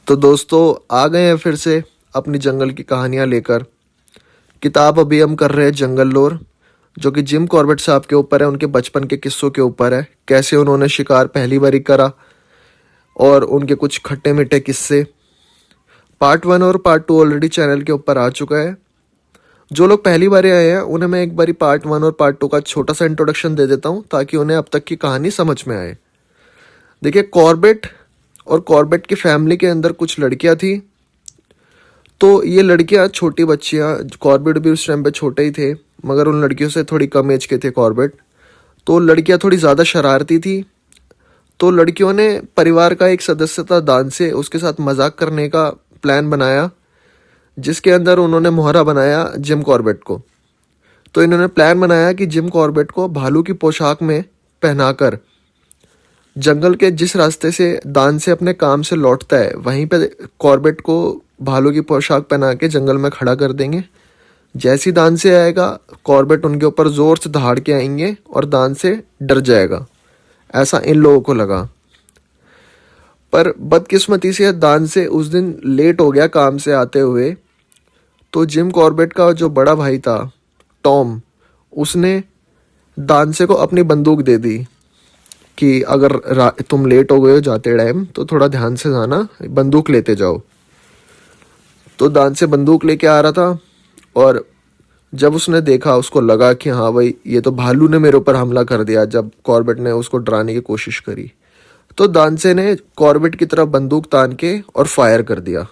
तो दोस्तों आ गए हैं फिर से अपनी जंगल की कहानियाँ लेकर। किताब अभी हम कर रहे हैं जंगल लोर, जो कि जिम कॉर्बेट साहब के ऊपर है, उनके बचपन के किस्सों के ऊपर है, कैसे उन्होंने शिकार पहली बारी करा और उनके कुछ खट्टे मीठे किस्से। पार्ट 1 और पार्ट 2 ऑलरेडी चैनल के ऊपर आ चुका है। जो लोग पहली बार आए हैं उन्हें मैं एक बारी पार्ट 1 और पार्ट 2 का छोटा सा इंट्रोडक्शन दे देता हूँ, ताकि उन्हें अब तक की कहानी समझ में आए। देखिए, कॉर्बेट और कॉर्बेट की फैमिली के अंदर कुछ लड़कियां थी। तो ये लड़कियां छोटी बच्चियां, कॉर्बेट भी उस टाइम पे छोटे ही थे, मगर उन लड़कियों से थोड़ी कम एज के थे कॉर्बेट। तो लड़कियां थोड़ी ज़्यादा शरारती थी। तो लड़कियों ने परिवार का एक सदस्य था दान से, उसके साथ मजाक करने का प्लान बनाया, जिसके अंदर उन्होंने मोहरा बनाया जिम कॉर्बेट को। तो इन्होंने प्लान बनाया कि जिम कॉर्बेट को भालू की पोशाक में पहनाकर जंगल के जिस रास्ते से दान से अपने काम से लौटता है, वहीं पे कॉर्बेट को भालू की पोशाक पहना के जंगल में खड़ा कर देंगे। जैसी दान से आएगा, कॉर्बेट उनके ऊपर जोर से दहाड़ के आएंगे और दान से डर जाएगा। ऐसा इन लोगों को लगा। पर बदकिस्मती से दान से उस दिन लेट हो गया काम से आते हुए। तो जिम कॉर्बेट का जो बड़ा भाई था टॉम, उसने दान से को अपनी बंदूक दे दी कि अगर तुम लेट हो गए हो जाते टाइम, तो थोड़ा ध्यान से जाना, बंदूक लेते जाओ। तो दान से बंदूक लेके आ रहा था, और जब उसने देखा, उसको लगा कि हाँ भाई, ये तो भालू ने मेरे ऊपर हमला कर दिया। जब कॉर्बेट ने उसको डराने की कोशिश करी, तो दानसे ने कॉर्बेट की तरफ बंदूक तान के और फायर कर दिया।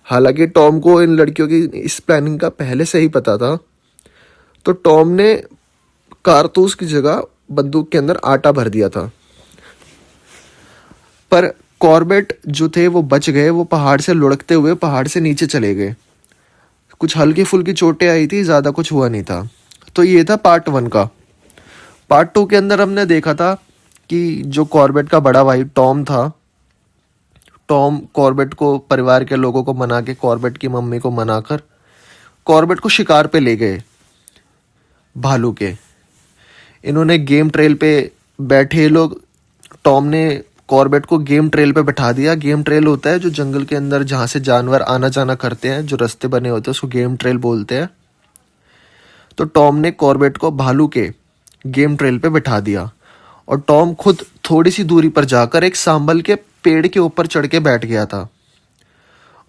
हालांकि टॉम को इन लड़कियों की इस प्लानिंग का पहले से ही पता था। तो टॉम ने कारतूस की जगह बंदूक के अंदर आटा भर दिया था। पर कॉर्बेट जो थे वो बच गए। वो पहाड़ से लुढ़कते हुए पहाड़ से नीचे चले गए। कुछ हल्की फुल्की चोटें आई थी, ज़्यादा कुछ हुआ नहीं था। तो ये था पार्ट 1 का। पार्ट 2 के अंदर हमने देखा था कि जो कॉर्बेट का बड़ा भाई टॉम था, टॉम कॉर्बेट को, परिवार के लोगों को मना के, कॉर्बेट की मम्मी को मनाकर कॉर्बेट को शिकार पे ले गए भालू के। इन्होंने गेम ट्रेल पे बैठे लोग, टॉम ने कॉर्बेट को गेम ट्रेल पे बैठा दिया। गेम ट्रेल होता है जो जंगल के अंदर जहाँ से जानवर आना जाना करते हैं, जो रास्ते बने होते हैं, उसको गेम ट्रेल बोलते हैं। तो टॉम ने कॉर्बेट को भालू के गेम ट्रेल पे बैठा दिया, और टॉम खुद थोड़ी सी दूरी पर जाकर एक सांबल के पेड़ के ऊपर चढ़ के बैठ गया था।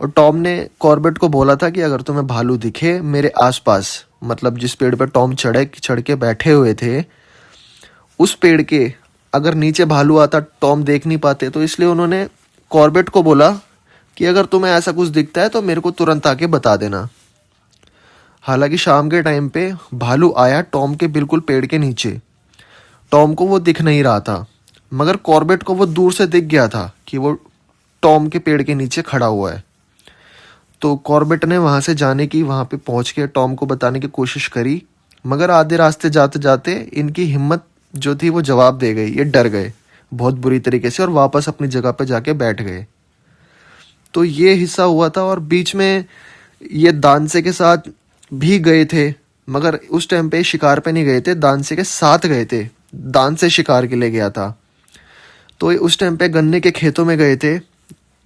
और टॉम ने कॉर्बेट को बोला था कि अगर तुम्हें भालू दिखे मेरे आसपास, मतलब जिस पेड़ पर टॉम चढ़ के बैठे हुए थे, उस पेड़ के अगर नीचे भालू आता, टॉम देख नहीं पाते। तो इसलिए उन्होंने कॉर्बेट को बोला कि अगर तुम्हें ऐसा कुछ दिखता है तो मेरे को तुरंत आके बता देना। हालांकि शाम के टाइम पे भालू आया टॉम के बिल्कुल पेड़ के नीचे। टॉम को वो दिख नहीं रहा था, मगर कॉर्बेट को वो दूर से दिख गया था कि वो टॉम के पेड़ के नीचे खड़ा हुआ है। तो कॉर्बेट ने वहाँ से जाने की, वहाँ पे पहुँच के टॉम को बताने की कोशिश करी, मगर आधे रास्ते जाते जाते इनकी हिम्मत जो थी वो जवाब दे गई। ये डर गए बहुत बुरी तरीके से और वापस अपनी जगह पे जाके बैठ गए। तो ये हिस्सा हुआ था। और बीच में ये दानसे के साथ भी गए थे, मगर उस टाइम पे शिकार पे नहीं गए थे, दानसे के साथ गए थे। दानसे शिकार के लिए गया था। तो उस टाइम पे गन्ने के खेतों में गए थे,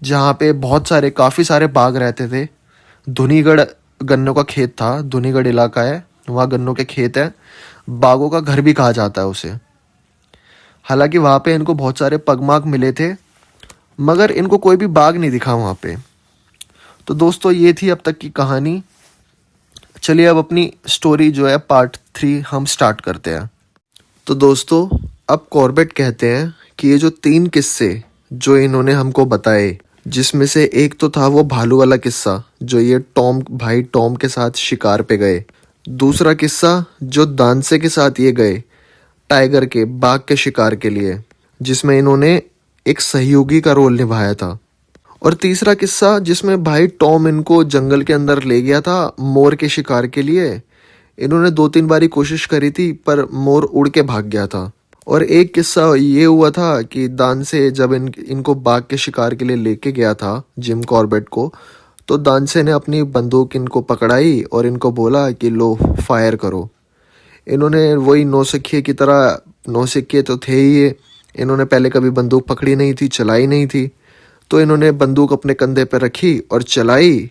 जहाँ पे काफ़ी सारे बाग रहते थे। धुनीगढ़ गन्नों का खेत था, धुनीगढ़ इलाका है, वहाँ गन्नों के खेत है। बागों का घर भी कहा जाता है उसे। हालांकि वहाँ पे इनको बहुत सारे पगमार्क मिले थे, मगर इनको कोई भी बाग नहीं दिखा वहाँ पे। तो दोस्तों, ये थी अब तक की कहानी। चलिए अब अपनी स्टोरी जो है पार्ट 3 हम स्टार्ट करते हैं। तो दोस्तों, अब कॉर्बेट कहते हैं कि ये जो 3 किस्से जो इन्होंने हमको बताए, जिसमें से एक तो था वो भालू वाला किस्सा, जो ये भाई टॉम के साथ शिकार पे गए। दूसरा किस्सा जो दानसे के साथ ये गए टाइगर के, बाघ के शिकार के लिए, जिसमें इन्होंने एक सहयोगी का रोल निभाया था। और तीसरा किस्सा जिसमें भाई टॉम इनको जंगल के अंदर ले गया था मोर के शिकार के लिए। इन्होंने 2-3 बारी कोशिश करी थी, पर मोर उड़ के भाग गया था। और एक किस्सा ये हुआ था कि दान से जब इनको बाघ के शिकार के लिए लेके गया था जिम कॉर्बेट को, तो दानसे ने अपनी बंदूक इनको पकड़ाई और इनको बोला कि लो फायर करो। इन्होंने वही नौसिखिए की तरह, नौसिखिए तो थे ही ये, इन्होंने पहले कभी बंदूक पकड़ी नहीं थी, चलाई नहीं थी। तो इन्होंने बंदूक अपने कंधे पर रखी और चलाई।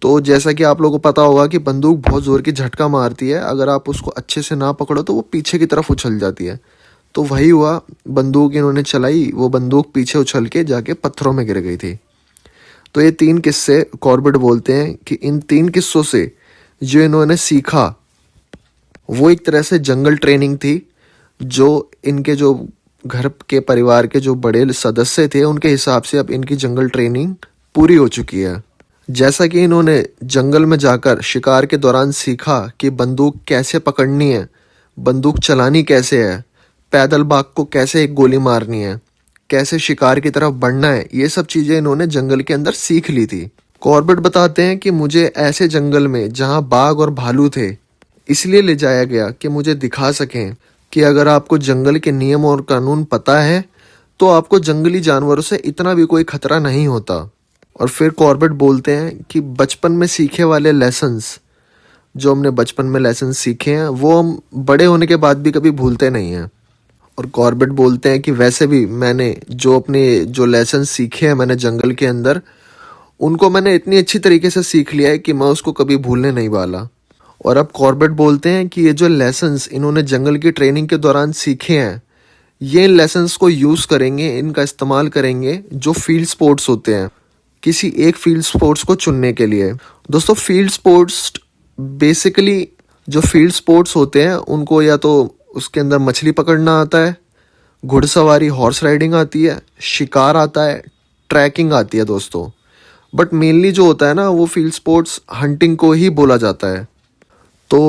तो जैसा कि आप लोगों को पता होगा कि बंदूक बहुत ज़ोर की झटका मारती है, अगर आप उसको अच्छे से ना पकड़ो तो वो पीछे की तरफ उछल जाती है। तो वही हुआ, बंदूक इन्होंने चलाई, वो बंदूक पीछे उछल के जाके पत्थरों में गिर गई थी। तो ये 3 किस्से कॉर्बेट बोलते हैं कि इन 3 किस्सों से जो इन्होंने सीखा वो एक तरह से जंगल ट्रेनिंग थी, जो इनके जो घर के परिवार के जो बड़े सदस्य थे उनके हिसाब से अब इनकी जंगल ट्रेनिंग पूरी हो चुकी है। जैसा कि इन्होंने जंगल में जाकर शिकार के दौरान सीखा कि बंदूक कैसे पकड़नी है, बंदूक चलानी कैसे है, पैदल बाघ को कैसे एक गोली मारनी है, कैसे शिकार की तरफ बढ़ना है, ये सब चीज़ें इन्होंने जंगल के अंदर सीख ली थी। कॉर्बेट बताते हैं कि मुझे ऐसे जंगल में जहाँ बाघ और भालू थे इसलिए ले जाया गया कि मुझे दिखा सकें कि अगर आपको जंगल के नियम और कानून पता है तो आपको जंगली जानवरों से इतना भी कोई खतरा नहीं होता। और फिर कॉर्बेट बोलते हैं कि बचपन में सीखे वाले लेसन्स, जो हमने बचपन में लेसन सीखे हैं वो हम बड़े होने के बाद भी कभी भूलते नहीं हैं। और कॉर्बेट बोलते हैं कि वैसे भी मैंने जो लेसन सीखे हैं मैंने जंगल के अंदर, उनको मैंने इतनी अच्छी तरीके से सीख लिया है कि मैं उसको कभी भूलने नहीं वाला। और अब कॉर्बेट बोलते हैं कि ये जो लेसन्स इन्होंने जंगल की ट्रेनिंग के दौरान सीखे हैं, ये लेसन्स को यूज़ करेंगे, इनका इस्तेमाल करेंगे जो फील्ड स्पोर्ट्स होते हैं, किसी एक फील्ड स्पोर्ट्स को चुनने के लिए। दोस्तों, फील्ड स्पोर्ट्स बेसिकली जो फील्ड स्पोर्ट्स होते हैं उनको या तो उसके अंदर मछली पकड़ना आता है, घुड़सवारी हॉर्स राइडिंग आती है, शिकार आता है, ट्रैकिंग आती है दोस्तों। बट मेनली जो होता है ना वो फील्ड स्पोर्ट्स हंटिंग को ही बोला जाता है। तो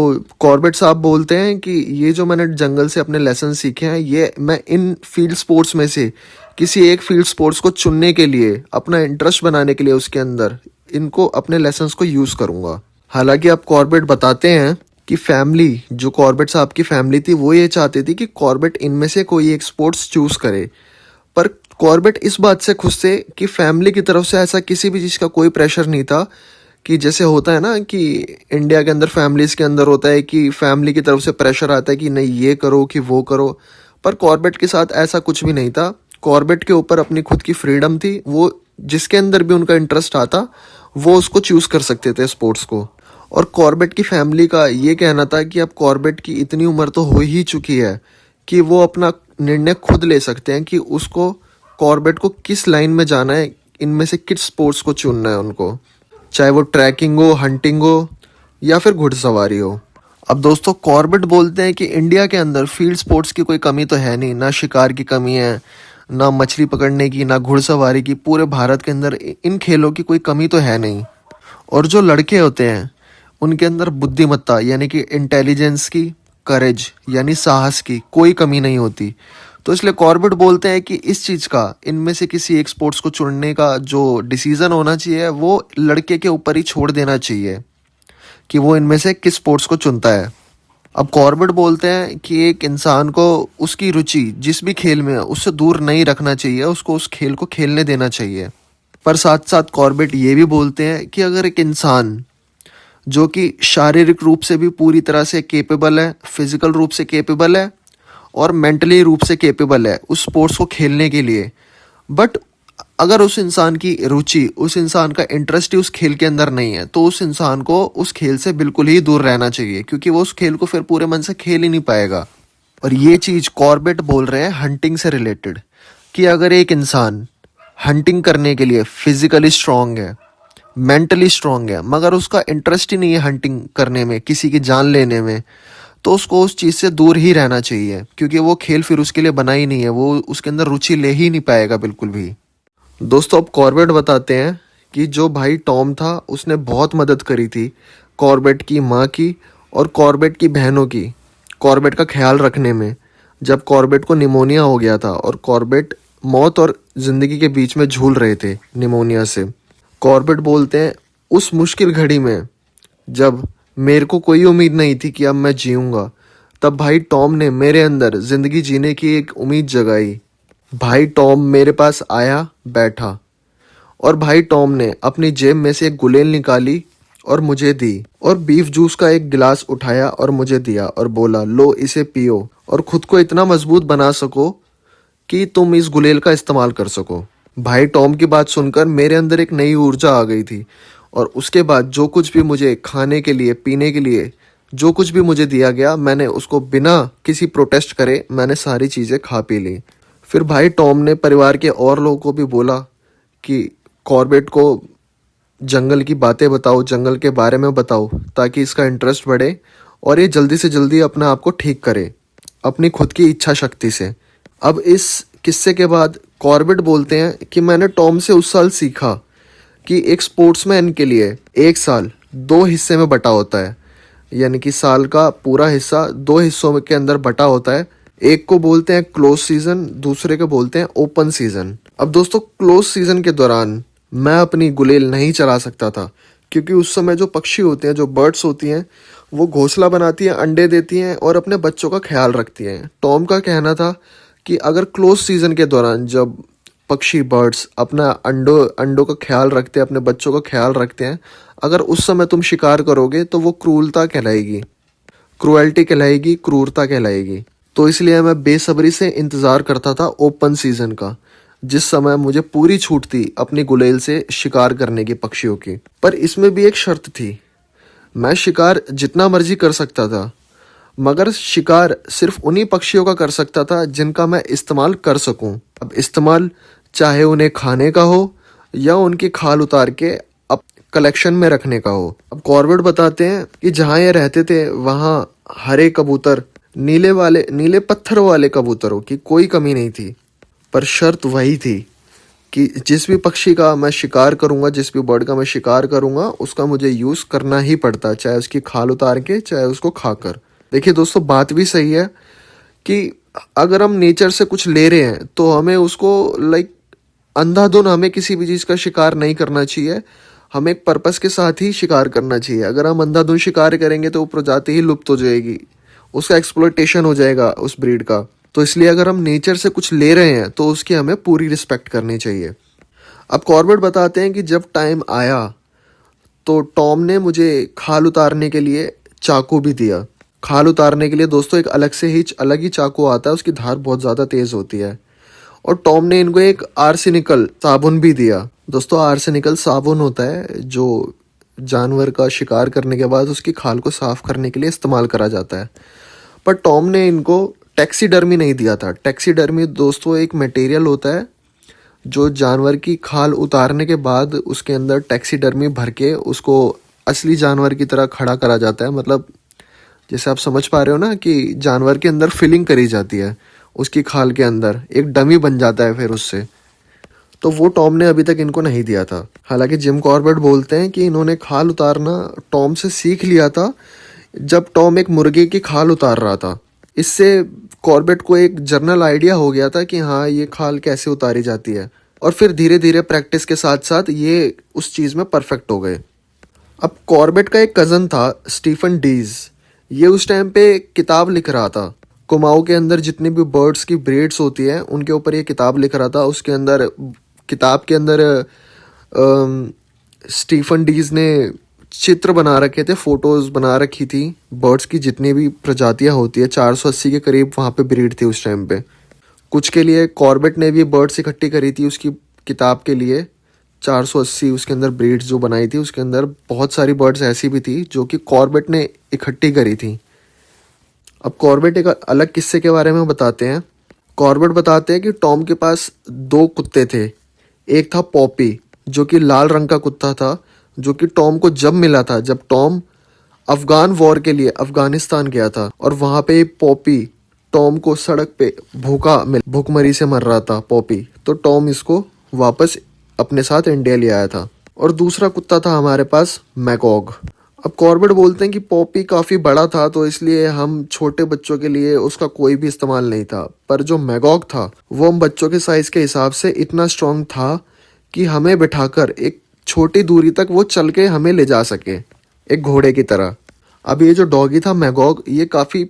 कॉर्बेट साहब बोलते हैं कि ये जो मैंने जंगल से अपने लेसन सीखे हैं, ये मैं इन फील्ड स्पोर्ट्स में से किसी एक फील्ड स्पोर्ट्स को चुनने के लिए, अपना इंटरेस्ट बनाने के लिए उसके अंदर इनको अपने लेसन्स को यूज़ करूँगा। हालांकि अब कॉर्बेट बताते हैं कि फैमिली, जो कॉर्बेट साहब की फैमिली थी वो ये चाहती थी कि कॉर्बेट इनमें से कोई एक स्पोर्ट्स चूज़ करे। पर कॉर्बेट इस बात से खुश थे कि फैमिली की तरफ से ऐसा किसी भी चीज़ का कोई प्रेशर नहीं था, कि जैसे होता है ना कि इंडिया के अंदर फैमिलीज़ के अंदर होता है कि फैमिली की तरफ से प्रेशर आता है कि नहीं ये करो कि वो करो। पर कॉर्बेट के साथ ऐसा कुछ भी नहीं था। कॉर्बेट के ऊपर अपनी खुद की फ्रीडम थी, वो जिसके अंदर भी उनका इंटरेस्ट आता वो उसको चूज़ कर सकते थे स्पोर्ट्स को। और कॉर्बेट की फैमिली का ये कहना था कि अब कॉर्बेट की इतनी उम्र तो हो ही चुकी है कि वो अपना निर्णय खुद ले सकते हैं कि उसको, कॉर्बेट को किस लाइन में जाना है, इनमें से किस स्पोर्ट्स को चुनना है उनको, चाहे वो ट्रैकिंग हो, हंटिंग हो या फिर घुड़सवारी हो। अब दोस्तों, कॉर्बेट बोलते हैं कि इंडिया के अंदर फील्ड स्पोर्ट्स की कोई कमी तो है नहीं, ना शिकार की कमी है, ना मछली पकड़ने की, ना घुड़सवारी की। पूरे भारत के अंदर इन खेलों की कोई कमी तो है नहीं। और जो लड़के होते हैं उनके अंदर बुद्धिमत्ता यानी कि इंटेलिजेंस की, करेज यानी साहस की कोई कमी नहीं होती। तो इसलिए कॉर्बेट बोलते हैं कि इस चीज़ का, इनमें से किसी एक स्पोर्ट्स को चुनने का जो डिसीज़न होना चाहिए वो लड़के के ऊपर ही छोड़ देना चाहिए कि वो इनमें से किस स्पोर्ट्स को चुनता है। अब कॉर्बेट बोलते हैं कि एक इंसान को उसकी रुचि जिस भी खेल में है उससे दूर नहीं रखना चाहिए, उसको उस खेल को खेलने देना चाहिए। पर साथ साथ कॉर्बेट ये भी बोलते हैं कि अगर एक इंसान जो कि शारीरिक रूप से भी पूरी तरह से केपेबल है, फिजिकल रूप से केपेबल है और मेंटली रूप से केपेबल है उस स्पोर्ट्स को खेलने के लिए, बट अगर उस इंसान की रुचि, उस इंसान का इंटरेस्ट ही उस खेल के अंदर नहीं है, तो उस इंसान को उस खेल से बिल्कुल ही दूर रहना चाहिए, क्योंकि वो उस खेल को फिर पूरे मन से खेल ही नहीं पाएगा। और ये चीज़ कॉर्बेट बोल रहे हैं हंटिंग से रिलेटेड, कि अगर एक इंसान हंटिंग करने के लिए फिजिकली स्ट्रांग है, मेंटली स्ट्रांग है, मगर उसका इंटरेस्ट ही नहीं है हंटिंग करने में, किसी की जान लेने में, तो उसको उस चीज़ से दूर ही रहना चाहिए, क्योंकि वो खेल फिर उसके लिए बना ही नहीं है, वो उसके अंदर रुचि ले ही नहीं पाएगा बिल्कुल भी। दोस्तों, अब कॉर्बेट बताते हैं कि जो भाई टॉम था उसने बहुत मदद करी थी कॉर्बेट की माँ की और कॉर्बेट की बहनों की, कॉर्बेट का ख्याल रखने में, जब कॉर्बेट को निमोनिया हो गया था और कॉर्बेट मौत और ज़िंदगी के बीच में झूल रहे थे निमोनिया से। कॉर्बेट बोलते हैं उस मुश्किल घड़ी में जब मेरे को कोई उम्मीद नहीं थी कि अब मैं जीऊँगा, तब भाई टॉम ने मेरे अंदर ज़िंदगी जीने की एक उम्मीद जगाई। भाई टॉम मेरे पास आया, बैठा, और भाई टॉम ने अपनी जेब में से एक गुलेल निकाली और मुझे दी, और बीफ जूस का एक गिलास उठाया और मुझे दिया और बोला, लो इसे पियो और खुद को इतना मजबूत बना सको कि तुम इस गुलेल का इस्तेमाल कर सको। भाई टॉम की बात सुनकर मेरे अंदर एक नई ऊर्जा आ गई थी, और उसके बाद जो कुछ भी मुझे खाने के लिए, पीने के लिए, जो कुछ भी मुझे दिया गया, मैंने उसको बिना किसी प्रोटेस्ट करे मैंने सारी चीज़ें खा पी ली। फिर भाई टॉम ने परिवार के और लोगों को भी बोला कि कॉर्बेट को जंगल की बातें बताओ, जंगल के बारे में बताओ, ताकि इसका इंटरेस्ट बढ़े और ये जल्दी से जल्दी अपने आप को ठीक करे अपनी खुद की इच्छा शक्ति से। अब इस किस्से के बाद कॉर्बेट बोलते हैं कि मैंने टॉम से उस साल सीखा कि एक स्पोर्ट्समैन के लिए एक साल 2 हिस्से में बटा होता है, यानी कि साल का पूरा हिस्सा 2 हिस्सों के अंदर बटा होता है। एक को बोलते हैं क्लोज सीजन, दूसरे को बोलते हैं ओपन सीजन। अब दोस्तों क्लोज सीजन के दौरान मैं अपनी गुलेल नहीं चला सकता था, क्योंकि उस समय जो पक्षी होते हैं, जो बर्ड्स होती हैं, वो घोंसला बनाती हैं, अंडे देती हैं और अपने बच्चों का ख्याल रखती हैं। टॉम का कहना था कि अगर क्लोज सीजन के दौरान जब पक्षी बर्ड्स अपना अंडों का ख्याल रखते हैं, अपने बच्चों का ख्याल रखते हैं, अगर उस समय तुम शिकार करोगे तो वो क्रूरता कहलाएगी, क्रुएल्टी कहलाएगी, क्रूरता कहलाएगी। तो इसलिए मैं बेसब्री से इंतज़ार करता था ओपन सीजन का, जिस समय मुझे पूरी छूट थी अपनी गुलेल से शिकार करने की पक्षियों की। पर इसमें भी एक शर्त थी, मैं शिकार जितना मर्जी कर सकता था, मगर शिकार सिर्फ उन्हीं पक्षियों का कर सकता था जिनका मैं इस्तेमाल कर सकूं। अब इस्तेमाल चाहे उन्हें खाने का हो या उनकी खाल उतार के अब कलेक्शन में रखने का हो। अब कॉर्बेट बताते हैं कि जहाँ ये रहते थे वहाँ हरे कबूतर, नीले पत्थरों वाले कबूतरों की कोई कमी नहीं थी, पर शर्त वही थी कि जिस भी पक्षी का मैं शिकार करूंगा, जिस भी बर्ड का मैं शिकार करूंगा, उसका मुझे यूज़ करना ही पड़ता, चाहे उसकी खाल उतार के, चाहे उसको खाकर। देखिए दोस्तों, बात भी सही है कि अगर हम नेचर से कुछ ले रहे हैं तो हमें उसको अंधाधुन हमें किसी भी चीज़ का शिकार नहीं करना चाहिए, हमें एक पर्पस के साथ ही शिकार करना चाहिए। अगर हम अंधाधुन शिकार करेंगे तो वो प्रजाति ही लुप्त हो जाएगी, उसका एक्सप्लॉयटेशन हो जाएगा उस ब्रीड का। तो इसलिए अगर हम नेचर से कुछ ले रहे हैं तो उसकी हमें पूरी रिस्पेक्ट करनी चाहिए। अब कॉर्बेट बताते हैं कि जब टाइम आया तो टॉम ने मुझे खाल उतारने के लिए चाकू भी दिया। खाल उतारने के लिए दोस्तों एक अलग ही चाकू आता है, उसकी धार बहुत ज़्यादा तेज़ होती है। और टॉम ने इनको एक आर्सेनिकल साबुन भी दिया। दोस्तों आर्सेनिकल साबुन होता है जो जानवर का शिकार करने के बाद उसकी खाल को साफ करने के लिए इस्तेमाल करा जाता है। पर टॉम ने इनको टैक्सीडर्मी नहीं दिया था। टैक्सीडर्मी दोस्तों एक मटेरियल होता है जो जानवर की खाल उतारने के बाद उसके अंदर टैक्सीडर्मी भर के उसको असली जानवर की तरह खड़ा करा जाता है। मतलब जैसे आप समझ पा रहे हो ना कि जानवर के अंदर फिलिंग करी जाती है, उसकी खाल के अंदर एक डमी बन जाता है फिर उससे। तो वो टॉम ने अभी तक इनको नहीं दिया था। हालांकि जिम कॉर्बेट बोलते हैं कि इन्होंने खाल उतारना टॉम से सीख लिया था जब टॉम एक मुर्गे की खाल उतार रहा था। इससे कॉर्बेट को एक जनरल आइडिया हो गया था कि हाँ ये खाल कैसे उतारी जाती है, और फिर धीरे धीरे प्रैक्टिस के साथ साथ ये उस चीज़ में परफेक्ट हो गए। अब कॉर्बेट का एक कज़न था स्टीफन डीज, ये उस टाइम पे किताब लिख रहा था। कुमाऊँ के अंदर जितनी भी बर्ड्स की ब्रीड्स होती हैं उनके ऊपर ये किताब लिख रहा था। उसके अंदर किताब के अंदर स्टीफन डीज ने चित्र बना रखे थे, फोटोज बना रखी थी बर्ड्स की जितनी भी प्रजातियां होती है। 480 के करीब वहाँ पे ब्रीड थी उस टाइम पे। कुछ के लिए कॉर्बेट ने भी बर्ड्स इकट्ठी करी थी उसकी किताब के लिए। 480 उसके अंदर ब्रीड्स जो बनाई थी, उसके अंदर बहुत सारी बर्ड्स ऐसी भी थी जो कि कॉर्बेट ने इकट्ठी करी थी। अब कॉर्बेट एक अलग किस्से के बारे में बताते हैं। कॉर्बेट बताते हैं कि टॉम के पास 2 कुत्ते थे। एक था पॉपी जो कि लाल रंग का कुत्ता था, जो कि टॉम को जब मिला था जब टॉम अफगान वॉर के लिए अफगानिस्तान गया था, और वहाँ पे पॉपी टॉम को सड़क पे भूखमरी से मर रहा था पॉपी, तो टॉम इसको वापस अपने साथ इंडिया ले आया था। और दूसरा कुत्ता था हमारे पास मैकॉग। अब कॉर्बेट बोलते हैं कि पॉपी काफ़ी बड़ा था तो इसलिए हम छोटे बच्चों के लिए उसका कोई भी इस्तेमाल नहीं था, पर जो मैगॉग था वो हम बच्चों के साइज़ के हिसाब से इतना स्ट्रॉन्ग था कि हमें बिठाकर एक छोटी दूरी तक वो चल के हमें ले जा सके, एक घोड़े की तरह। अब ये जो डॉगी था मैगॉग, ये काफ़ी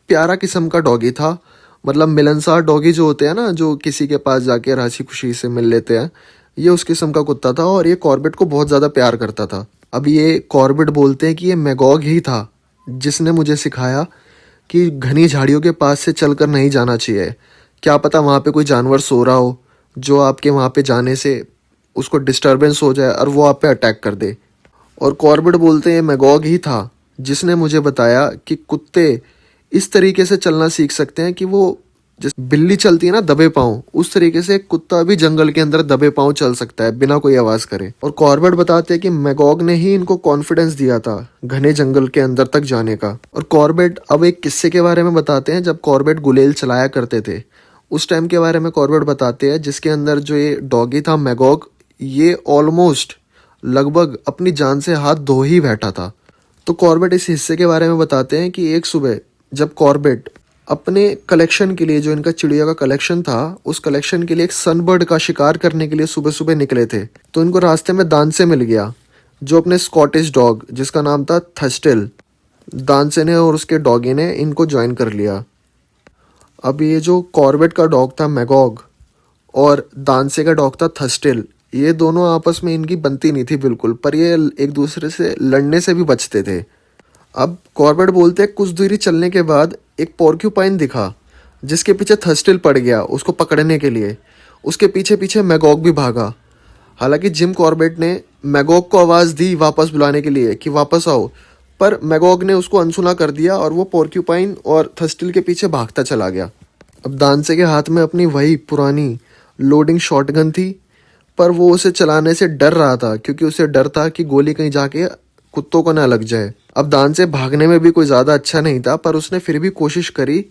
प्यारा किस्म का डॉगी था। मतलब मिलनसार डॉगी जो होते हैं ना, जो किसी के पास जाके हंसी खुशी से मिल लेते हैं, ये उस किस्म का कुत्ता था और ये कॉर्बेट को बहुत ज़्यादा प्यार करता था। अब ये कॉर्बेट बोलते हैं कि ये मैगॉग ही था जिसने मुझे सिखाया कि घनी झाड़ियों के पास से चलकर नहीं जाना चाहिए, क्या पता वहाँ पे कोई जानवर सो रहा हो, जो आपके वहाँ पे जाने से उसको डिस्टरबेंस हो जाए और वो आप पे अटैक कर दे। और कॉर्बेट बोलते हैं मैगॉग ही था जिसने मुझे बताया कि कुत्ते इस तरीके से चलना सीख सकते हैं कि वो जिस बिल्ली चलती है ना दबे पाँव, उस तरीके से एक कुत्ता भी जंगल के अंदर दबे पाँव चल सकता है बिना कोई आवाज करे। और कॉर्बेट बताते हैं कि मैगॉग ने ही इनको कॉन्फिडेंस दिया था घने जंगल के अंदर तक जाने का। और कॉर्बेट अब एक किस्से के बारे में बताते हैं जब कॉर्बेट गुलेल चलाया करते थे उस टाइम के बारे में कॉर्बेट बताते हैं, जिसके अंदर जो ये डॉगी था मैगॉग, ये ऑलमोस्ट लगभग अपनी जान से हाथ धो ही बैठा था। तो कॉर्बेट इस हिस्से के बारे में बताते हैं कि एक सुबह जब कॉर्बेट अपने कलेक्शन के लिए, जो इनका चिड़िया का कलेक्शन था, उस कलेक्शन के लिए एक सनबर्ड का शिकार करने के लिए सुबह सुबह निकले थे, तो इनको रास्ते में दानसे मिल गया जो अपने स्कॉटिश डॉग जिसका नाम था थस्टिल। दानसे ने और उसके डॉगी ने इनको ज्वाइन कर लिया। अब ये जो कॉर्बेट का डॉग था मैगॉग और दानसे का डॉग था थस्टिल, ये दोनों आपस में इनकी बनती नहीं थी बिल्कुल, पर ये एक दूसरे से लड़ने से भी बचते थे। अब कॉर्बेट बोलते हैं कुछ दूरी चलने के बाद एक पोर्क्यूपाइन दिखा जिसके पीछे थर्स्टिल पड़ गया उसको पकड़ने के लिए। उसके पीछे पीछे मैगॉग भी भागा। हालांकि जिम कॉर्बेट ने मैगॉग को आवाज़ दी वापस बुलाने के लिए कि वापस आओ, पर मैगॉग ने उसको अनसुना कर दिया और वो पोर्क्यूपाइन और थर्स्टिल के पीछे भागता चला गया। अब दानसे के हाथ में अपनी वही पुरानी लोडिंग शॉटगन थी, पर वो उसे चलाने से डर रहा था क्योंकि उसे डर था कि गोली कहीं जाके कुत्तों को ना लग जाए। अब दान से भागने में भी कोई ज़्यादा अच्छा नहीं था, पर उसने फिर भी कोशिश करी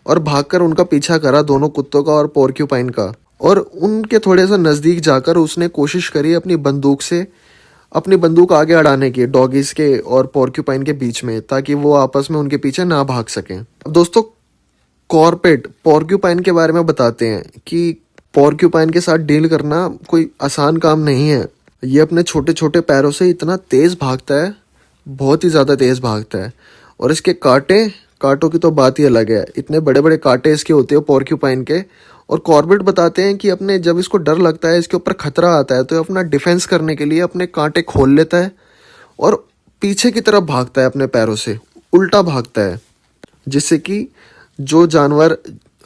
और भागकर उनका पीछा करा, दोनों कुत्तों का और पोर्क्यूपाइन का। और उनके थोड़े से नज़दीक जाकर उसने कोशिश करी अपनी बंदूक आगे अड़ाने की डॉगीज के और पोर्क्यूपाइन के बीच में, ताकि वो आपस में उनके पीछे ना भाग सकें। अब दोस्तों कॉर्बेट पोर्क्यूपाइन के बारे में बताते हैं कि पोर्क्यूपाइन के साथ डील करना कोई आसान काम नहीं है। ये अपने छोटे छोटे पैरों से इतना तेज़ भागता है, बहुत ही ज़्यादा तेज़ भागता है। और इसके कांटों की तो बात ही अलग है, इतने बड़े बड़े कांटे इसके होते हैं पोर्क्यूपाइन के। और कॉर्बेट बताते हैं कि अपने जब इसको डर लगता है, इसके ऊपर खतरा आता है, तो अपना डिफेंस करने के लिए अपने कांटे खोल लेता है और पीछे की तरफ भागता है, अपने पैरों से उल्टा भागता है, जिससे कि जो जानवर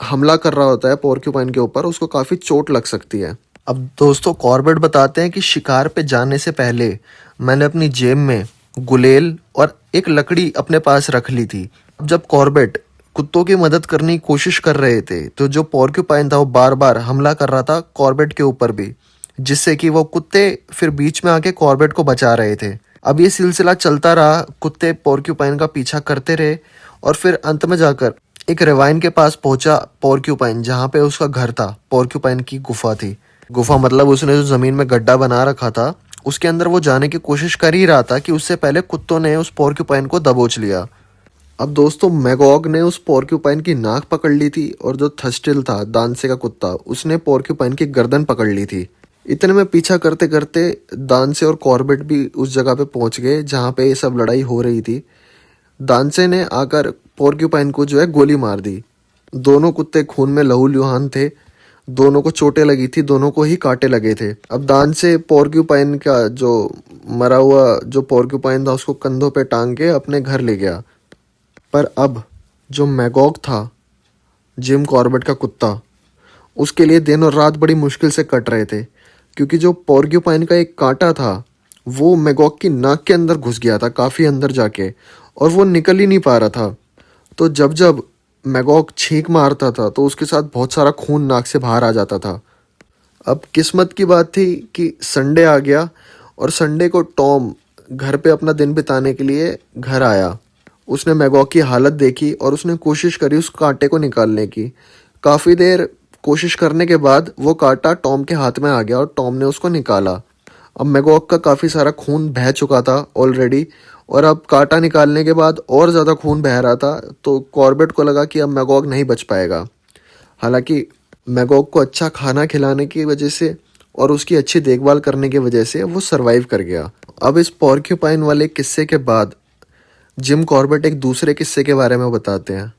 हमला कर रहा होता है पोर्क्यूपाइन के ऊपर उसको काफ़ी चोट लग सकती है। अब दोस्तों कॉर्बेट बताते हैं कि शिकार पे जाने से पहले मैंने अपनी जेब में गुलेल और एक लकड़ी अपने पास रख ली थी। अब जब कॉर्बेट कुत्तों की मदद करने की कोशिश कर रहे थे तो जो पोर्क्यूपाइन था वो बार बार हमला कर रहा था कॉर्बेट के ऊपर भी, जिससे कि वो कुत्ते फिर बीच में आके कॉर्बेट को बचा रहे थे। अब ये सिलसिला चलता रहा, कुत्ते पोर्क्यूपाइन का पीछा करते रहे और फिर अंत में जाकर एक रेवाइन के पास पहुंचा पोर्क्यूपाइन, जहाँ पे उसका घर था। पोर्क्यूपाइन की गुफा थी। गुफा मतलब उसने जो जमीन में गड्ढा बना रखा था उसके अंदर वो जाने की कोशिश कर ही रहा था कि उससे पहले कुत्तों ने उस पोर्क्यूपाइन को दबोच लिया। अब दोस्तों मैगॉग ने उस पोर्क्यूपाइन की नाक पकड़ ली थी और जो थस्टिल था दानसे का कुत्ता, उसने पोर्क्यूपाइन की गर्दन पकड़ ली थी। इतने में पीछा करते करते दानसे और कॉर्बेट भी उस जगह पे पहुंच गए जहाँ पे ये सब लड़ाई हो रही थी। दानसे ने आकर पोर्क्यूपाइन को जो है गोली मार दी। दोनों कुत्ते खून में लहूलुहान थे, दोनों को चोटें लगी थी, दोनों को ही कांटे लगे थे। अब दानसे पोर्क्यूपाइन का जो मरा हुआ जो पोर्क्यूपाइन था उसको कंधों पे टांग के अपने घर ले गया। पर अब जो मैगॉग था, जिम कॉर्बेट का कुत्ता, उसके लिए दिन और रात बड़ी मुश्किल से कट रहे थे, क्योंकि जो पोर्क्यूपाइन का एक कांटा था वो मैगॉग की नाक के अंदर घुस गया था काफ़ी अंदर जाके, और वो निकल ही नहीं पा रहा था। तो जब जब मैगॉग छींक मारता था तो उसके साथ बहुत सारा खून नाक से बाहर आ जाता था। अब किस्मत की बात थी कि संडे आ गया और संडे को टॉम घर पे अपना दिन बिताने के लिए घर आया। उसने मैगॉग की हालत देखी और उसने कोशिश करी उस कांटे को निकालने की। काफ़ी देर कोशिश करने के बाद वो कांटा टॉम के हाथ में आ गया और टॉम ने उसको निकाला। अब मैगॉग का काफ़ी सारा खून बह चुका था ऑलरेडी, और अब कांटा निकालने के बाद और ज़्यादा खून बह रहा था, तो कॉर्बेट को लगा कि अब मैगॉग नहीं बच पाएगा। हालांकि मैगॉग को अच्छा खाना खिलाने की वजह से और उसकी अच्छी देखभाल करने की वजह से वो सरवाइव कर गया। अब इस पोर्क्यूपाइन वाले किस्से के बाद जिम कॉर्बेट एक दूसरे किस्से के बारे में बताते हैं,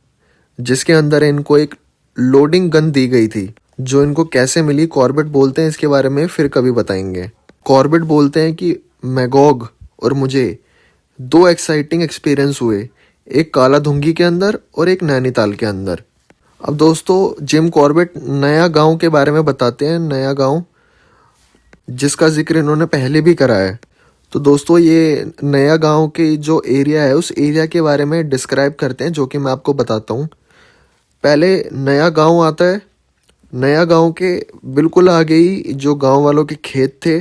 जिसके अंदर इनको एक लोडिंग गन दी गई थी। जो इनको कैसे मिली कॉर्बेट बोलते हैं इसके बारे में फिर कभी बताएंगे। कॉर्बेट बोलते हैं कि मैगॉग और मुझे 2 एक्साइटिंग एक्सपीरियंस हुए, एक काला धुंगी के अंदर और एक नैनीताल के अंदर। अब दोस्तों जिम कॉर्बेट नया गांव के बारे में बताते हैं, नया गांव जिसका जिक्र इन्होंने पहले भी करा है। तो दोस्तों ये नया गांव के जो एरिया है उस एरिया के बारे में डिस्क्राइब करते हैं, जो कि मैं आपको बताता हूँ। पहले नया गांव आता है। नया गांव के बिल्कुल आगे ही जो गांव वालों के खेत थे,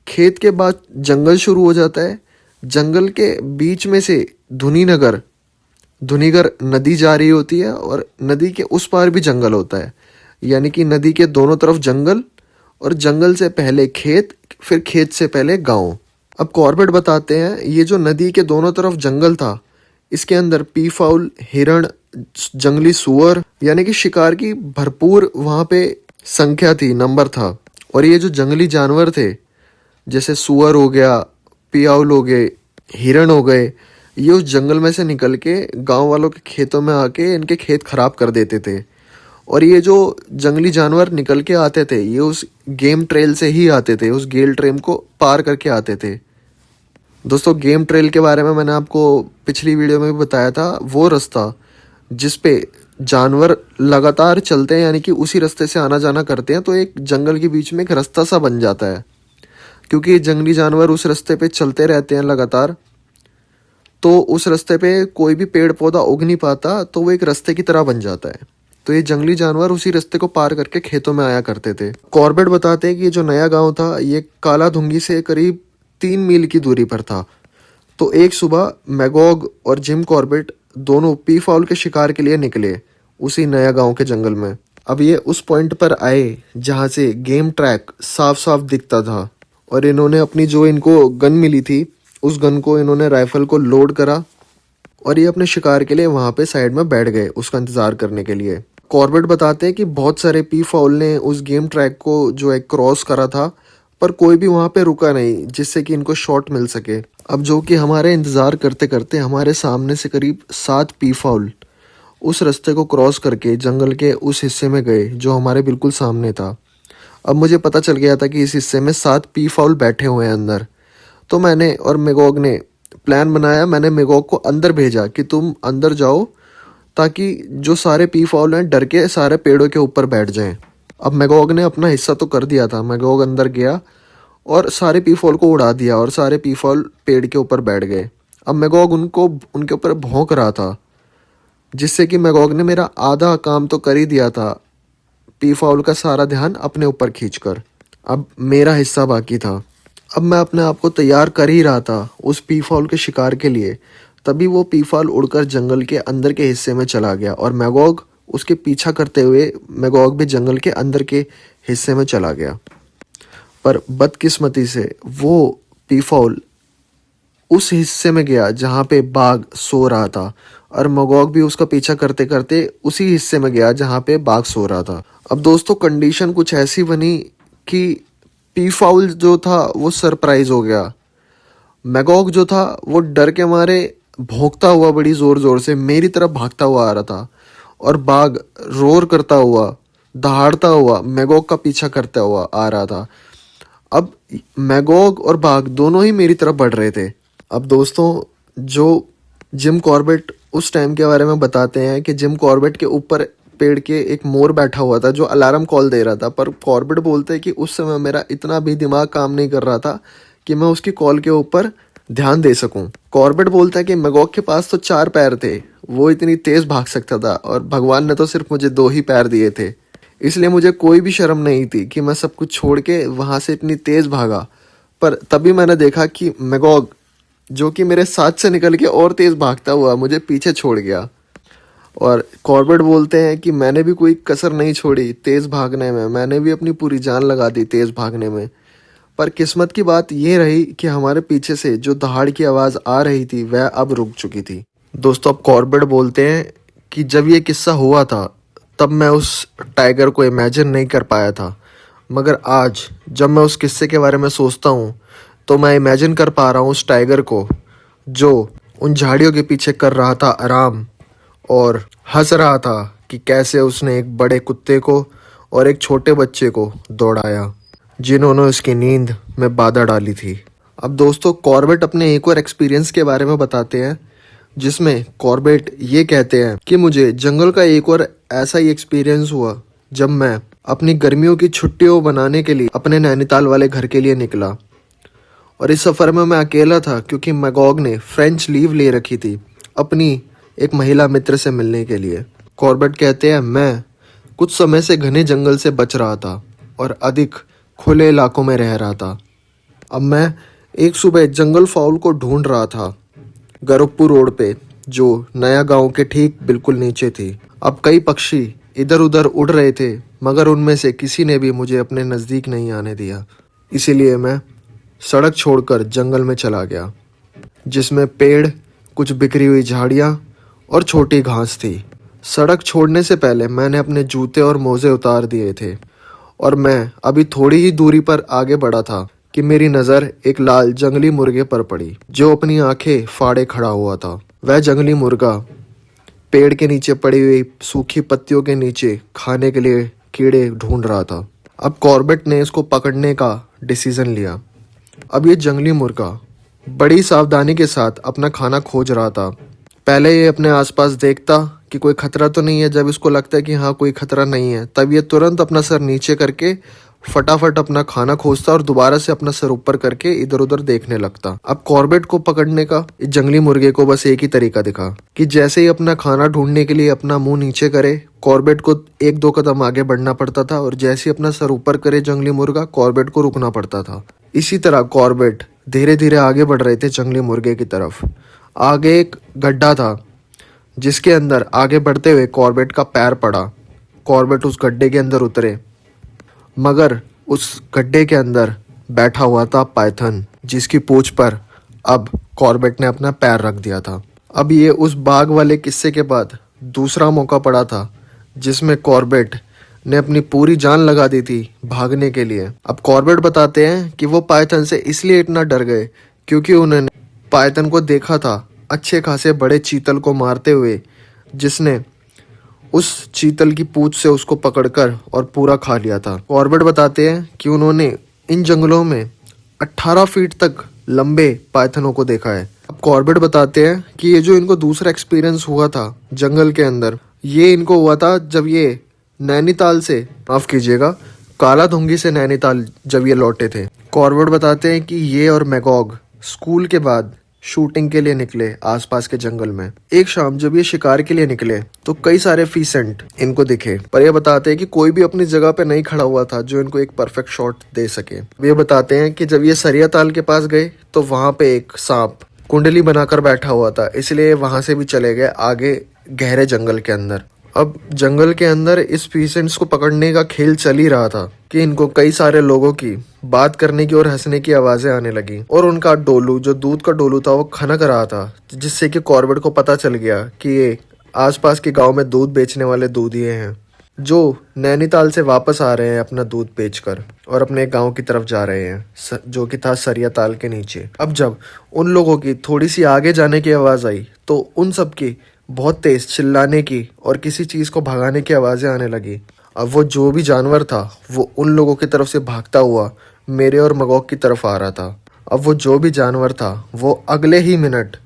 खेत के बाद जंगल शुरू हो जाता है। जंगल के बीच में से धुनीनगर धुनीगर नदी जा रही होती है और नदी के उस पार भी जंगल होता है। यानी कि नदी के दोनों तरफ जंगल और जंगल से पहले खेत, फिर खेत से पहले गांव। अब कॉर्बेट बताते हैं ये जो नदी के दोनों तरफ जंगल था, इसके अंदर पी फाउल, हिरण, जंगली सुअर यानी कि शिकार की भरपूर वहाँ पे संख्या थी, नंबर था। और ये जो जंगली जानवर थे जैसे सुअर हो गया, पियाउल हो गए, हिरण हो गए, ये उस जंगल में से निकल के गांव वालों के खेतों में आके इनके खेत खराब कर देते थे। और ये जो जंगली जानवर निकल के आते थे ये उस गेम ट्रेल से ही आते थे, उस गेल ट्रेल को पार करके आते थे। दोस्तों गेम ट्रेल के बारे में मैंने आपको पिछली वीडियो में भी बताया था। वो रास्ता जिस पे जानवर लगातार चलते हैं यानी कि उसी रास्ते से आना जाना करते हैं, तो एक जंगल के बीच में एक रास्ता सा बन जाता है। क्योंकि जंगली जानवर उस रास्ते पे चलते रहते हैं लगातार, तो उस रास्ते पे कोई भी पेड़ पौधा उग नहीं पाता, तो वो एक रास्ते की तरह बन जाता है। तो ये जंगली जानवर उसी रास्ते को पार करके खेतों में आया करते थे। कॉर्बेट बताते हैं कि ये जो नया गांव था ये काला धुंगी से करीब 3 मील की दूरी पर था। तो एक सुबह मैगॉग और जिम कॉर्बेट दोनों पी फाउल के शिकार के लिए निकले उसी नया गांव के जंगल में। अब ये उस पॉइंट पर आए जहाँ से गेम ट्रैक साफ साफ दिखता था, और इन्होंने अपनी जो इनको गन मिली थी उस गन को इन्होंने राइफल को लोड करा और ये अपने शिकार के लिए वहाँ पे साइड में बैठ गए उसका इंतज़ार करने के लिए। कॉर्बेट बताते हैं कि बहुत सारे पी फाउल ने उस गेम ट्रैक को जो है क्रॉस करा था, पर कोई भी वहाँ पे रुका नहीं जिससे कि इनको शॉट मिल सके। अब जो कि हमारे इंतज़ार करते करते हमारे सामने से करीब 7 पी फाउल उस रास्ते को क्रॉस करके जंगल के उस हिस्से में गए जो हमारे बिल्कुल सामने था। अब मुझे पता चल गया था कि इस हिस्से में 7 पी फाउल बैठे हुए हैं अंदर। तो मैंने और मेगॉग ने प्लान बनाया। मैंने मेगॉग को अंदर भेजा कि तुम अंदर जाओ ताकि जो सारे पी फाउल हैं डर के सारे पेड़ों के ऊपर बैठ जाएं। अब मेगॉग ने अपना हिस्सा तो कर दिया था। मेगॉग अंदर गया और सारे पी फाउल को उड़ा दिया और सारे पी फाउल पेड़ के ऊपर बैठ गए। अब मेगॉग उनके ऊपर भौंक रहा था, जिससे कि मेगॉग ने मेरा आधा काम तो कर ही दिया था, पी फाउल का सारा ध्यान अपने ऊपर खींचकर। अब मेरा हिस्सा बाकी था। अब मैं अपने आप को तैयार कर ही रहा था उस पी फाउल के शिकार के लिए, तभी वो पी फाउल उड़कर जंगल के अंदर के हिस्से में चला गया और मैगॉग उसके पीछा करते हुए मैगॉग भी जंगल के अंदर के हिस्से में चला गया। पर बदकिस्मती से वो पी फाउल उस हिस्से में गया जहाँ पे बाघ सो रहा था, और मैगॉग भी उसका पीछा करते करते उसी हिस्से में गया जहाँ पे बाघ सो रहा था। अब दोस्तों कंडीशन कुछ ऐसी बनी कि पी फाउल जो था वो सरप्राइज हो गया। मैगॉग जो था वो डर के मारे भौंकता हुआ बड़ी जोर जोर से मेरी तरफ भागता हुआ आ रहा था, और बाघ रोर करता हुआ दहाड़ता हुआ मैगॉग का पीछा करता हुआ आ रहा था। अब मैगॉग और बाघ दोनों ही मेरी तरफ बढ़ रहे थे। अब दोस्तों जो जिम कॉर्बेट उस टाइम के बारे में बताते हैं कि जिम कॉर्बेट के ऊपर पेड़ के एक मोर बैठा हुआ था जो अलार्म कॉल दे रहा था, पर कॉर्बेट बोलते हैं कि उस समय मेरा इतना भी दिमाग काम नहीं कर रहा था कि मैं उसकी कॉल के ऊपर ध्यान दे सकूं। कॉर्बेट बोलता है कि मैगॉग के पास तो 4 पैर थे, वो इतनी तेज भाग सकता था, और भगवान ने तो सिर्फ मुझे 2 ही पैर दिए थे, इसलिए मुझे कोई भी शर्म नहीं थी कि मैं सब कुछ छोड़ के वहां से इतनी तेज भागा। पर तभी मैंने देखा कि मैगॉग जो कि मेरे साथ से निकल के और तेज भागता हुआ मुझे पीछे छोड़ गया। और कॉर्बेट बोलते हैं कि मैंने भी कोई कसर नहीं छोड़ी तेज भागने में, मैंने भी अपनी पूरी जान लगा दी तेज भागने में। पर किस्मत की बात ये रही कि हमारे पीछे से जो दहाड़ की आवाज़ आ रही थी वह अब रुक चुकी थी। दोस्तों अब कॉर्बेट बोलते हैं कि जब ये किस्सा हुआ था तब मैं उस टाइगर को इमेजिन नहीं कर पाया था, मगर आज जब मैं उस किस्से के बारे में सोचता हूँ तो मैं इमेजिन कर पा रहा हूँ उस टाइगर को जो उन झाड़ियों के पीछे कर रहा था आराम, और हंस रहा था कि कैसे उसने एक बड़े कुत्ते को और एक छोटे बच्चे को दौड़ाया जिन्होंने उसकी नींद में बाधा डाली थी। अब दोस्तों कॉर्बेट अपने एक और एक्सपीरियंस के बारे में बताते हैं जिसमें कॉर्बेट ये कहते हैं कि मुझे जंगल का एक और ऐसा ही एक्सपीरियंस हुआ जब मैं अपनी गर्मियों की छुट्टियों बनाने के लिए अपने नैनीताल वाले घर के लिए निकला। और इस सफ़र में मैं अकेला था क्योंकि मैगॉग ने फ्रेंच लीव ले रखी थी अपनी एक महिला मित्र से मिलने के लिए। कॉर्बेट कहते हैं मैं कुछ समय से घने जंगल से बच रहा था और अधिक खुले इलाकों में रह रहा था। अब मैं एक सुबह जंगल फाउल को ढूंढ रहा था गोरखपुर रोड पे, जो नया गांव के ठीक बिल्कुल नीचे थी। अब कई पक्षी इधर उधर उड़ रहे थे मगर उनमें से किसी ने भी मुझे अपने नज़दीक नहीं आने दिया। इसीलिए मैं सड़क छोड़कर जंगल में चला गया जिसमें पेड़, कुछ बिखरी हुई झाड़ियाँ और छोटी घास थी। सड़क छोड़ने से पहले मैंने अपने जूते और मोजे उतार दिए थे और मैं अभी थोड़ी ही दूरी पर आगे बढ़ा था कि मेरी नज़र एक लाल जंगली मुर्गे पर पड़ी जो अपनी आंखें फाड़े खड़ा हुआ था। वह जंगली मुर्गा पेड़ के नीचे पड़ी हुई सूखी पत्तियों के नीचे खाने के लिए कीड़े ढूंढ रहा था। अब कॉर्बेट ने इसको पकड़ने का डिसीजन लिया। अब ये जंगली मुर्गा बड़ी सावधानी के साथ अपना खाना खोज रहा था। पहले ये अपने आसपास देखता कि कोई खतरा तो नहीं है। जब इसको लगता है कि हाँ कोई खतरा नहीं है तब ये तुरंत अपना सर नीचे करके फटाफट अपना खाना खोजता और दोबारा से अपना सर ऊपर करके इधर उधर देखने लगता। अब कॉर्बेट को पकड़ने का इस जंगली मुर्गे को बस एक ही तरीका दिखा कि जैसे ही अपना खाना ढूंढने के लिए अपना मुंह नीचे करे, कॉर्बेट को एक दो कदम आगे बढ़ना पड़ता था और जैसे ही अपना सर ऊपर करे जंगली मुर्गा, कॉर्बेट को रुकना पड़ता था। इसी तरह कॉर्बेट धीरे धीरे आगे बढ़ रहे थे जंगली मुर्गे की तरफ। आगे एक गड्ढा था जिसके अंदर आगे बढ़ते हुए कॉर्बेट का पैर पड़ा। कॉर्बेट उस गड्ढे के अंदर उतरे मगर उस गड्ढे के अंदर बैठा हुआ था पाइथन जिसकी पूंछ पर अब कॉर्बेट ने अपना पैर रख दिया था। अब ये उस बाघ वाले किस्से के बाद दूसरा मौका पड़ा था जिसमें कॉर्बेट ने अपनी पूरी जान लगा दी थी भागने के लिए। अब कॉर्बेट बताते हैं कि वो पाइथन से इसलिए इतना डर गए क्योंकि उन्होंने पाइथन को देखा था अच्छे खासे बड़े चीतल को मारते हुए जिसने उस चीतल की पूंछ से उसको पकड़कर और पूरा खा लिया था। कॉर्बेट बताते हैं कि उन्होंने इन जंगलों में 18 फीट तक लंबे पाइथनों को देखा है। अब कॉर्बेट बताते हैं कि ये जो इनको दूसरा एक्सपीरियंस हुआ था जंगल के अंदर, ये इनको हुआ था जब ये नैनीताल से, माफ कीजिएगा, कालाधुंगी से नैनीताल जब ये लौटे थे। कॉर्बेट बताते हैं कि ये और मैगॉग स्कूल के बाद शूटिंग के लिए निकले आसपास के जंगल में। एक शाम जब ये शिकार के लिए निकले तो कई सारे फीसेंट इनको दिखे, पर ये बताते हैं कि कोई भी अपनी जगह पे नहीं खड़ा हुआ था जो इनको एक परफेक्ट शॉट दे सके। ये बताते हैं कि जब ये सरिया ताल के पास गए तो वहां पे एक सांप कुंडली बनाकर बैठा हुआ था, इसलिए वहां से भी चले गए आगे गहरे जंगल के अंदर। अब जंगल के अंदर इस पीसेंट्स को पकड़ने का खेल चल ही रहा था कि इनको कई सारे लोगों की बात करने की और हंसने की आवाजें आने लगी और उनका डोलू, जो दूध का डोलू था, वो खनक रहा था, जिससे कि कॉर्बेट को पता चल गया कि ये आसपास के गांव में दूध बेचने वाले दूधिये हैं जो नैनीताल से वापस आ रहे हैं अपना दूध बेचकर और अपने गांव की तरफ जा रहे हैं जो कि था सरिया ताल के नीचे। अब जब उन लोगों की थोड़ी सी आगे जाने की आवाज आई तो उन सब की बहुत तेज चिल्लाने की और किसी चीज को भगाने की आवाजें आने लगी। अब वो जो भी जानवर था वो उन लोगों की तरफ से भागता हुआ मेरे और मगॉग की तरफ आ रहा था। अब वो जो भी जानवर था वो अगले ही मिनट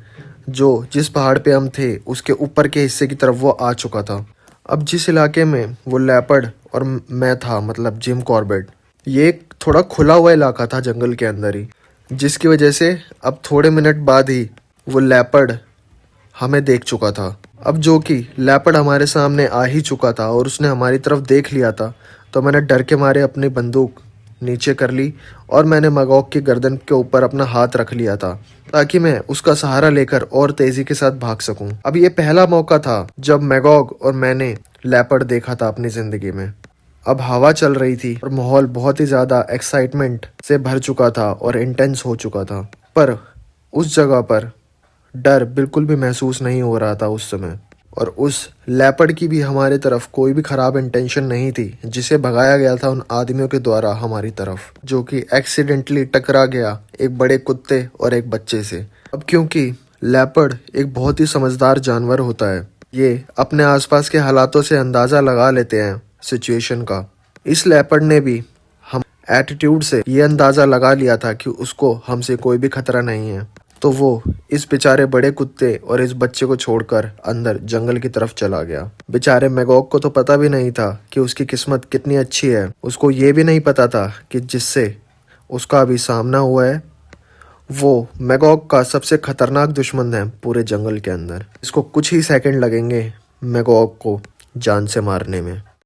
जिस पहाड़ पे हम थे उसके ऊपर के हिस्से की तरफ वो आ चुका था। अब जिस इलाके में वो लेपर्ड और मैं था, मतलब जिम कॉर्बेट, ये एक थोड़ा खुला हुआ इलाका था जंगल के अंदर ही, जिसकी वजह से अब थोड़े मिनट बाद ही वो लेपर्ड हमें देख चुका था। अब जो कि लेपर्ड हमारे सामने आ ही चुका था और उसने हमारी तरफ देख लिया था तो मैंने डर के मारे अपनी बंदूक नीचे कर ली और मैंने मगॉग की गर्दन के ऊपर अपना हाथ रख लिया था ताकि मैं उसका सहारा लेकर और तेजी के साथ भाग सकूं। अब ये पहला मौका था जब मैगॉग और मैंने लेपर्ड देखा था अपनी जिंदगी में। अब हवा चल रही थी और माहौल बहुत ही ज्यादा एक्साइटमेंट से भर चुका था और इंटेंस हो चुका था, पर उस जगह पर डर बिल्कुल भी महसूस नहीं हो रहा था उस समय। और उस लेपर्ड की भी हमारे तरफ कोई भी खराब इंटेंशन नहीं थी जिसे भगाया गया था उन आदमियों के द्वारा हमारी तरफ, जो कि एक्सीडेंटली टकरा गया एक बड़े कुत्ते और एक बच्चे से। अब क्योंकि लेपर्ड एक बहुत ही समझदार जानवर होता है, ये अपने आसपास के हालातों से अंदाजा लगा लेते हैं सिचुएशन का। इस लेपर्ड ने भी हम एटीट्यूड से ये अंदाजा लगा लिया था कि उसको हमसे कोई भी खतरा नहीं है, तो वो इस बेचारे बड़े कुत्ते और इस बच्चे को छोड़कर अंदर जंगल की तरफ चला गया। बेचारे मैगॉग को तो पता भी नहीं था कि उसकी किस्मत कितनी अच्छी है। उसको ये भी नहीं पता था कि जिससे उसका अभी सामना हुआ है वो मैगॉग का सबसे खतरनाक दुश्मन है पूरे जंगल के अंदर। इसको कुछ ही सेकंड लगेंगे मैगॉग को जान से मारने में।